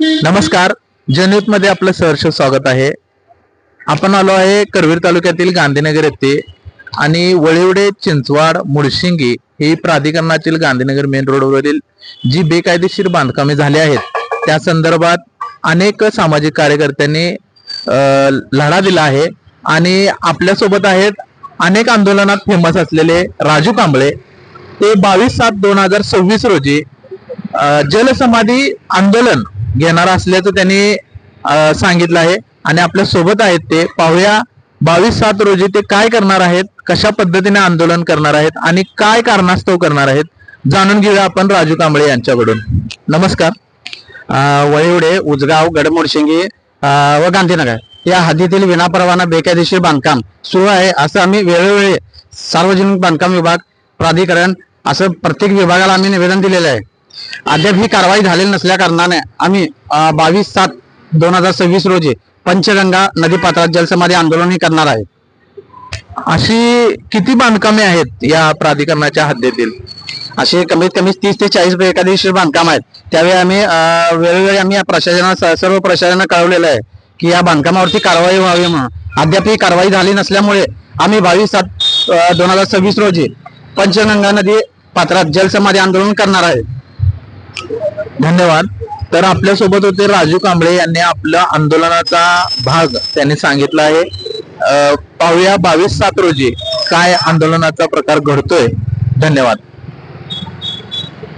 नमस्कार. जनयुत मध्ये आपलं सहर्ष स्वागत आहे. आपण आलो आहे करवीर तालुक्यातील गांधीनगर येथे आणि वळिवडे चिंचवाड मुळशिंगी ही प्राधिकरणातील गांधीनगर मेन रोडवरील जी बेकायदेशीर बांधकामे झाली आहेत त्या संदर्भात अनेक सामाजिक कार्यकर्त्यांनी लढा दिला आहे आणि आपल्या सोबत आहेत अनेक आंदोलनात फेमस असलेले राजू कांबळे. ते 22/7/2026 रोजी जलसमाधी आंदोलन घेणार असल्याचं त्यांनी सांगितलं आहे आणि आपल्या सोबत आहेत. ते पाहूया 22/7 रोजी ते काय करणार आहेत, कशा पद्धतीने आंदोलन करणार आहेत आणि काय कारणास्तव करणार आहेत, जाणून घेऊया आपण राजू कांबळे यांच्याकडून. नमस्कार. वळिवडे, उजगाव, गडमुळशिंगी व गांधीनगर या हद्दीतील विनापरवाना बेकायदेशीर बांधकाम सुरू आहे असं आम्ही वेळोवेळी सार्वजनिक बांधकाम विभाग, प्राधिकरण असं प्रत्येक विभागाला आम्ही निवेदन दिलेलं आहे. अद्याप ही कारवाई झालेली नसल्या कारणाने आम्ही 22/7/2026 रोजी पंचगंगा नदी पात्रात जलसमाधी आंदोलन करणार आहे. अशी किती बांधकामे आहेत या प्राधिकरणाच्या हद्दीतील? असे कमीत कमी 30 ते 40 बेकायदेशीर बांधकाम आहेत. त्यावेळी आम्ही वेळोवेळी आम्ही प्रशासनाला सर्व प्रशासनाला कळवलेलं आहे की या बांधकामावरती कारवाई व्हावी म्हणून. अद्याप ही कारवाई झाली नसल्यामुळे आम्ही 22/7/2026 रोजी पंचगंगा नदी पात्रात जलसमाधी आंदोलन करणार आहे. धन्यवाद. तर आपल्या सोबत होते राजू कांबळे यांनी आपल्या आंदोलनाचा भाग त्यांनी सांगितला आहे. पाहूया 22/7 रोजी काय आंदोलनाचा प्रकार घडतोय. धन्यवाद.